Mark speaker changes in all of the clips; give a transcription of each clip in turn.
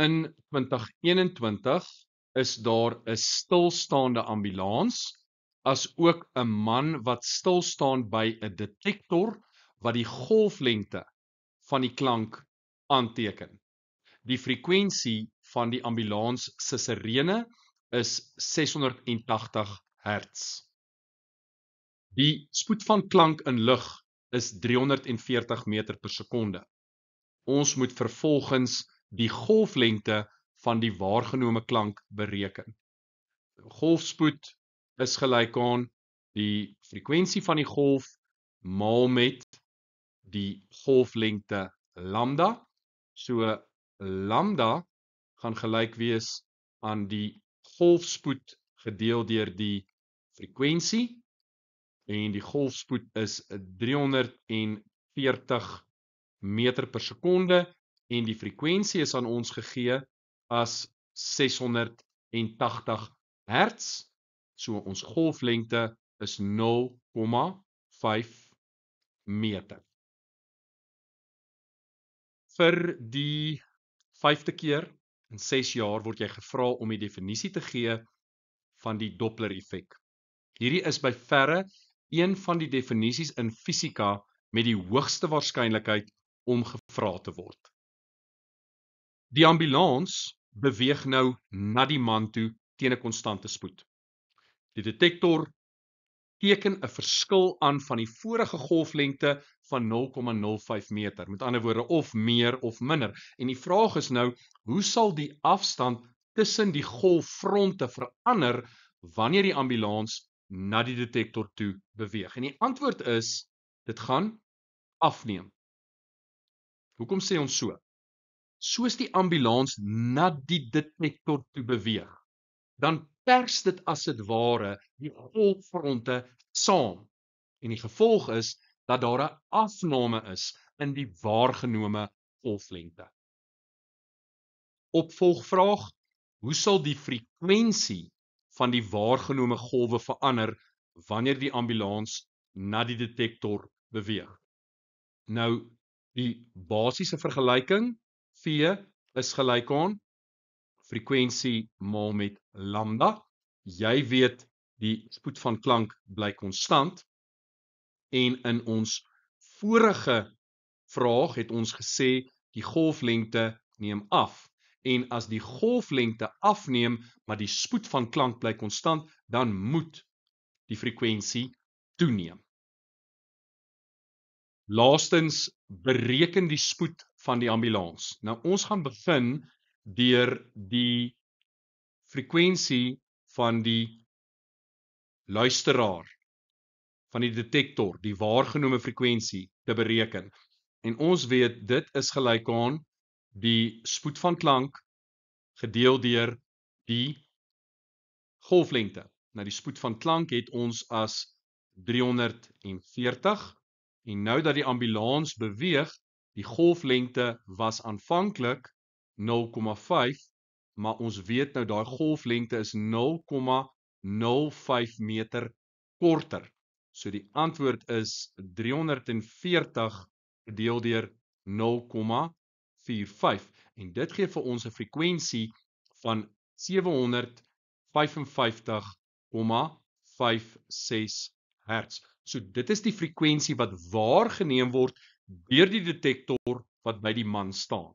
Speaker 1: In 2021 is daar 'n stilstaande ambulans, as ook 'n man wat stilstaan by 'n detektor wat die golflengte van die klank aanteken. Die frekwensie van die ambulans se sirene is 680 Hz. Die spoed van klank in lug is 340 meter per sekonde. Ons moet vervolgens die golflengte van die waargenome klank bereken. Golfspoed is gelyk aan die frekwensie van die golf maal met die golflengte lambda. So lambda gaan gelyk wees aan die golfspoed gedeel deur die frekwensie, en die golfspoed is 340 meter per sekonde, en die frekwensie is aan ons gegee as 680 Hz. So ons golflengte is 0,5 meter. Vir die 5de keer in 6 jaar word jy gevra om die definisie te gee van die Doppler-effek. Hierdie is by verre een van die definisies in fisika met die hoogste waarskynlikheid om gevra te word. Die ambulans beweeg nou na die man toe teen 'n konstante spoed. Die detektor teken 'n verskil aan van die vorige golflengte van 0,05 meter. Met ander woorde, of meer of minder. En die vraag is nou, hoe sal die afstand tussen die golffronte verander wanneer die ambulans na die detektor toe beweeg? En die antwoord is, dit gaan afneem. Hoekom sê ons so? Soos die ambulans na die detektor toe beweeg, dan pers dit as dit ware die golffronte saam. En die gevolg is dat daar 'n afname is in die waargenome golflengte. Opvolgvraag: hoe sal die frekwensie van die waargenome golwe verander wanneer die ambulans na die detektor beweeg? Nou, die basiese vergelyking V is gelyk aan frekwensie maal met lambda. Jy weet die spoed van klank bly konstant, en in ons vorige vraag het ons gesê die golflengte neem af, en as die golflengte afneem maar die spoed van klank bly konstant, dan moet die frekwensie toeneem. Laastens, bereken die spoed van die ambulans. Nou ons gaan begin deur die frekwensie van die luisteraar, van die detektor, die waargenome frekwensie te bereken. En ons weet dit is gelyk aan die spoed van klank gedeel deur die golflengte. Nou die spoed van klank het ons as 340, en nou dat die ambulans beweeg, die golflengte was aanvanklik 0,5, maar ons weet nou daai golflengte is 0,05 meter korter. So die antwoord is 340 gedeel deur 0,45, en dit gee vir ons 'n frekwensie van 755,56 Hz. So dit is die frekwensie wat waargeneem word deur die detektor wat by die man staan.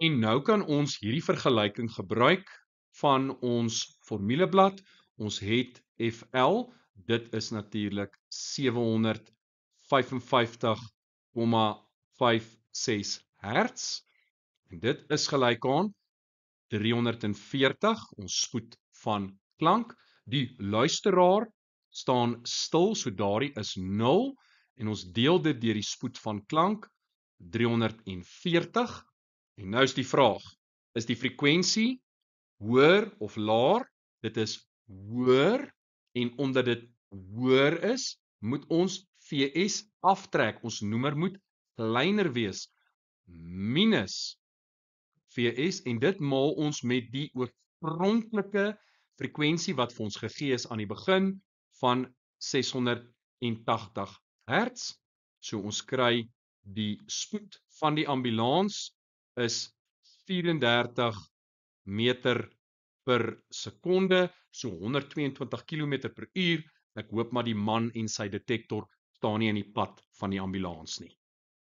Speaker 1: En nou kan ons hierdie vergelyking gebruik van ons formuleblad. Ons het FL, dit is natuurlik 755,56 Hz, en dit is gelyk aan 340, ons spoed van klank. Die luisteraar staan stil, so daardie is 0, en ons deel dit deur die spoed van klank, 340, en nou is die vraag, is die frekwensie hoër of laer? Dit is hoër, en omdat dit hoër is, moet ons VS aftrek. Ons noemer moet kleiner wees, minus VS, en dit maal ons met die oorspronklike frekwensie wat vir ons gegee is aan die begin van 680 Hz. So ons kry die spoed van die ambulans is 34 meter per sekonde, so 122 km/h. Ek hoop maar die man en sy detektor staan nie in die pad van die ambulans nie.